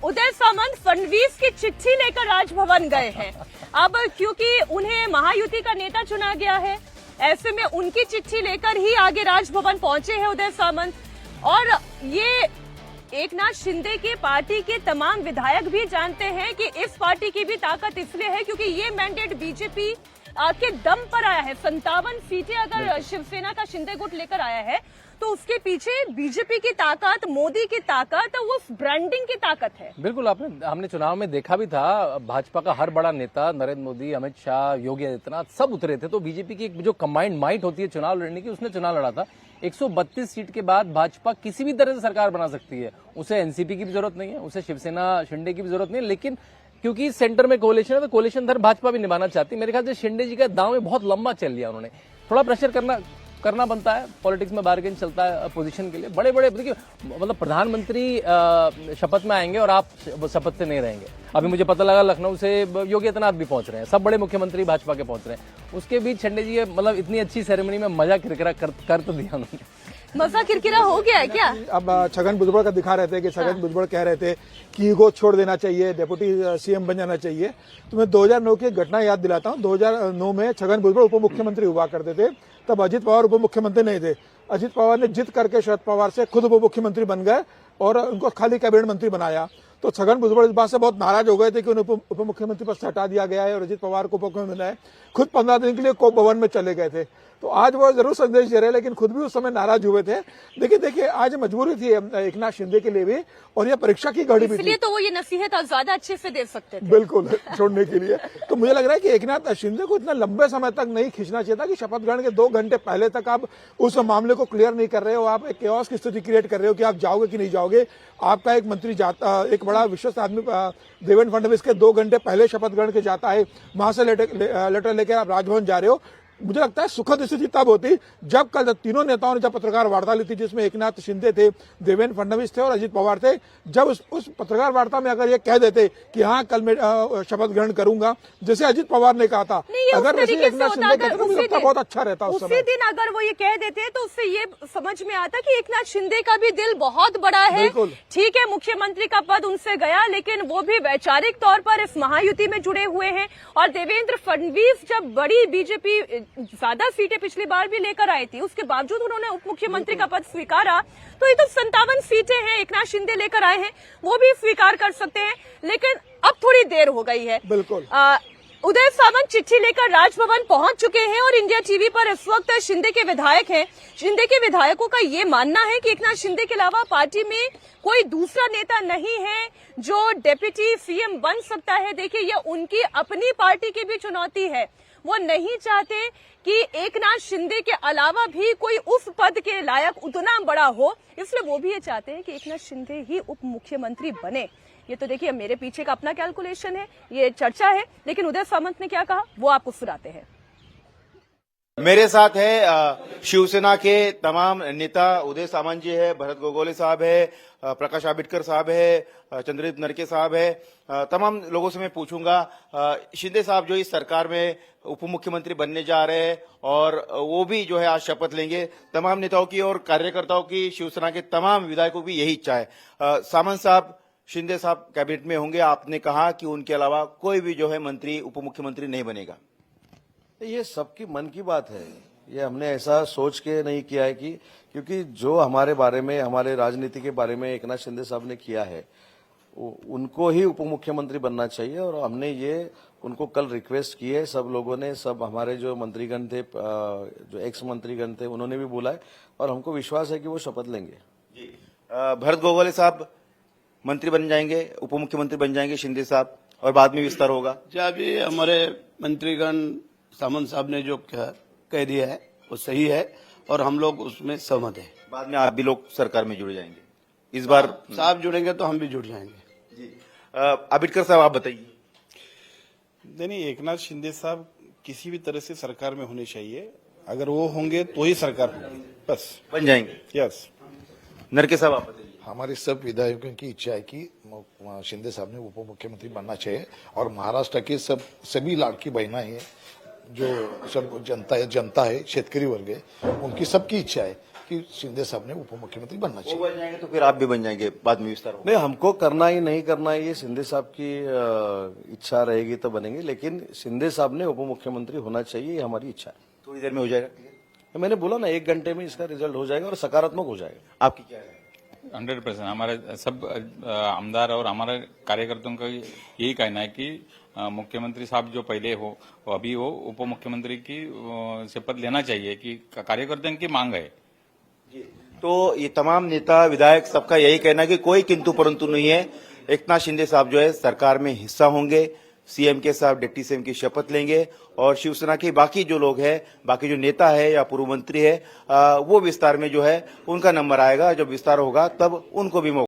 उदय सामंत फडणवीस की चिट्ठी लेकर राजभवन गए हैं। अब क्योंकि उन्हें महायुति का नेता चुना गया है, ऐसे में उनकी चिट्ठी लेकर ही आगे राजभवन पहुंचे हैं उदय सामंत। और ये एकनाथ शिंदे की पार्टी के तमाम विधायक भी जानते हैं कि इस पार्टी की भी ताकत इसलिए है क्योंकि ये मैंडेट बीजेपी के दम पर आया है। 57 सीटें अगर शिवसेना का शिंदे गुट लेकर आया है तो उसके पीछे बीजेपी की ताकत, मोदी की ताकत, वो ब्रांडिंग की ताकत है। बिल्कुल, हमने चुनाव में देखा भी था, भाजपा का हर बड़ा नेता नरेंद्र मोदी, अमित शाह, योगी आदित्यनाथ सब उतरे थे। तो बीजेपी की जो कंबाइंड माइट होती है चुनाव लड़ने की, उसने चुनाव लड़ा था। 132 सीट के बाद भाजपा किसी भी तरह से सरकार बना सकती है। उसे एनसीपी की भी जरूरत नहीं है, उसे शिवसेना शिंदे की भी जरूरत नहीं है। लेकिन क्योंकि सेंटर में कोalition है तो कोalition धर्म भाजपा भी निभाना चाहती है। मेरे ख्याल से शिंदे जी का दांव में बहुत लंबा चल लिया उन्होंने। थोड़ा प्रेशर करना बनता है, पॉलिटिक्स में बार्गेन चलता है पोजीशन के लिए। बड़े बड़े देखिए, मतलब प्रधानमंत्री शपथ में आएंगे और आप शपथ से नहीं रहेंगे। अभी मुझे पता लगा लखनऊ से योगी आदित्यनाथ भी पहुंच रहे हैं, सब बड़े मुख्यमंत्री भाजपा के पहुंच रहे हैं। उसके बीच शिंदे जी मतलब इतनी अच्छी सेरेमनी में मजा किरकिरा कर तो दिया उन्होंने। मजा किरकिरा हो गया है क्या? अब छगन भुजबल का दिखा रहे थे कि छगन भुजबल कह रहे थे कि ईगो छोड़ देना चाहिए, डेप्यूटी सीएम बन जाना चाहिए। तो मैं 2009 की घटना याद दिलाता हूं। 2009 में छगन भुजबल उप मुख्यमंत्री हुआ करते थे, तब अजित पवार उप मुख्यमंत्री नहीं थे। अजित पवार ने जिद करके शरद पवार से खुद उप मुख्यमंत्री बन गए और उनको खाली कैबिनेट मंत्री बनाया। तो छगन भुजबल इस बात से बहुत नाराज हो गए थे कि उन्हें उप मुख्यमंत्री पद से हटा दिया गया है और अजित पवार को उप मुख्यमंत्री बनाया। खुद 15 दिन के लिए कोप भवन में चले गए थे। तो आज वो जरूर संदेश दे रहे हैं, लेकिन खुद भी उस समय नाराज हुए थे। देखिए आज मजबूरी थी एकनाथ शिंदे के लिए भी, और ये परीक्षा की घड़ी भी थी, इसलिए तो वो ये नसीहत ज्यादा अच्छे से दे सकते थे। बिल्कुल छोड़ने के लिए। तो मुझे लग रहा है कि एकनाथ शिंदे को इतना लंबे समय तक नहीं खींचना चाहिए था कि शपथ ग्रहण के 2 घंटे पहले तक आप उस मामले को क्लियर नहीं कर रहे हो। आप एक केओस की स्थिति क्रिएट कर रहे हो कि आप जाओगे कि नहीं जाओगे। आपका एक मंत्री जाता, एक बड़ा विश्वस्त आदमी देवेंद्र फडणवीस के 2 घंटे पहले शपथ ग्रहण के जाता है, वहां से लेटर लेकर आप राजभवन जा रहे हो। मुझे लगता है सुखद स्थिति तब होती जब कल तीनों नेताओं ने जब पत्रकार वार्ता ली थी, जिसमें एकनाथ शिंदे थे, देवेंद्र फडणवीस थे और अजित पवार थे। जब उस पत्रकार वार्ता में अगर ये कह देते कि हाँ कल मैं शपथ ग्रहण करूंगा, जैसे अजित पवार ने कहा था, अगर वैसे एकनाथ शिंदे कहते तो बहुत अच्छा रहता। उसी दिन अगर वो ये कह देते तो उससे ये समझ में आता कि एकनाथ शिंदे का भी दिल बहुत बड़ा है। ठीक है, मुख्यमंत्री का पद उनसे गया, लेकिन वो भी वैचारिक तौर पर इस महायुति में जुड़े हुए हैं। और देवेंद्र फडणवीस जब बड़ी बीजेपी ज्यादा सीटें पिछली बार भी लेकर आई थी, उसके बावजूद उन्होंने उप मुख्यमंत्री का पद स्वीकारा। तो ये तो 57 सीटें हैं एकनाथ शिंदे लेकर आए हैं, वो भी स्वीकार कर सकते हैं। लेकिन अब थोड़ी देर हो गई है। बिल्कुल उदय सामंत चिट्ठी लेकर राजभवन पहुंच चुके हैं और इंडिया टीवी पर इस वक्त शिंदे के विधायक हैं। शिंदे के विधायकों का ये मानना है कि एकनाथ शिंदे के अलावा पार्टी में कोई दूसरा नेता नहीं है जो डेप्यूटी सीएम बन सकता है। देखिए, ये उनकी अपनी पार्टी की भी चुनौती है। वो नहीं चाहते कि एकनाथ शिंदे के अलावा भी कोई उस पद के लायक उतना बड़ा हो, इसलिए वो भी ये चाहते हैं कि एकनाथ शिंदे ही उप मुख्यमंत्री बने। ये तो देखिए मेरे पीछे का अपना कैलकुलेशन है, ये चर्चा है, लेकिन उदय सामंत ने क्या कहा वो आपको सुनाते हैं। मेरे साथ है शिवसेना के तमाम नेता उदय सामंत जी है, भरत गोगोले साहब है, प्रकाश आंबेडकर साहब है, चंद्रदीप नरके साहब है। तमाम लोगों से मैं पूछूंगा, शिंदे साहब जो इस सरकार में उप मुख्यमंत्री बनने जा रहे हैं और वो भी जो है आज शपथ लेंगे। तमाम नेताओं की और कार्यकर्ताओं की, शिवसेना के तमाम विधायकों की यही इच्छा है। सामंत साहब, शिंदे साहब कैबिनेट में होंगे। आपने कहा कि उनके अलावा कोई भी जो है मंत्री उप मुख्यमंत्री नहीं बनेगा। ये सबकी मन की बात है, ये हमने ऐसा सोच के नहीं किया है कि क्योंकि जो हमारे बारे में, हमारे राजनीति के बारे में एकनाथ शिंदे साहब ने किया है, उनको ही उप मुख्यमंत्री बनना चाहिए। और हमने ये उनको कल रिक्वेस्ट की है, सब लोगों ने, सब हमारे जो मंत्रीगण थे, जो एक्स मंत्रीगण थे, उन्होंने भी बोला है और हमको विश्वास है कि वो शपथ लेंगे। जी, भरत गोगोले साहब मंत्री बन जाएंगे, उप मुख्यमंत्री बन जाएंगे शिंदे साहब, और बाद में विस्तार होगा। जब भी हमारे मंत्रीगण सामंत साहब ने जो कह दिया है वो सही है और हम लोग उसमें सहमत है। बाद में आप भी लोग सरकार में जुड़ जाएंगे इस बार। साहब जुड़ेंगे तो हम भी जुड़ जाएंगे। जी, आंबेडकर साहब आप बताइए। नहीं, एकनाथ शिंदे साहब किसी भी तरह से सरकार में होने चाहिए। अगर वो होंगे तो ही सरकार होगी, बस बन जाएंगे। यस। नरके साहब आप बताइए। हमारे सब विधायकों की इच्छा है कि शिंदे साहब ने उप मुख्यमंत्री बनना चाहिए। और महाराष्ट्र के सभी लाड़की बहना है, जो सब जनता है, शेतकरी वर्ग है, उनकी सबकी इच्छा है कि शिंदे साहब ने उप मुख्यमंत्री बनना वो चाहिए। बन जाएंगे तो फिर आप भी बन जाएंगे, बाद में विस्तार होगा। नहीं, हमको करना ही नहीं करना है, ये शिंदे साहब की इच्छा रहेगी तो बनेंगे, लेकिन शिंदे साहब ने उप मुख्यमंत्री होना चाहिए, ये हमारी इच्छा है। थोड़ी देर में हो जाएगा। मैंने बोला ना, 1 घंटे में इसका रिजल्ट हो जाएगा और सकारात्मक हो जाएगा। आपकी क्या है? 100% हमारे सब आमदार और हमारे कार्यकर्ताओं का यही कहना है कि मुख्यमंत्री साहब जो पहले हो अभी वो उप मुख्यमंत्री की शपथ लेना चाहिए कि कार्यकर्ताओं की मांग है। तो ये तमाम नेता विधायक सबका यही कहना है कि कोई किंतु परंतु नहीं है। एकनाथ शिंदे साहब जो है सरकार में हिस्सा होंगे, सीएम के साथ डिप्टी सीएम की शपथ लेंगे और शिवसेना के बाकी जो लोग हैं, बाकी जो नेता है या पूर्व मंत्री है, वो विस्तार में जो है उनका नंबर आएगा। जब विस्तार होगा तब उनको भी मौका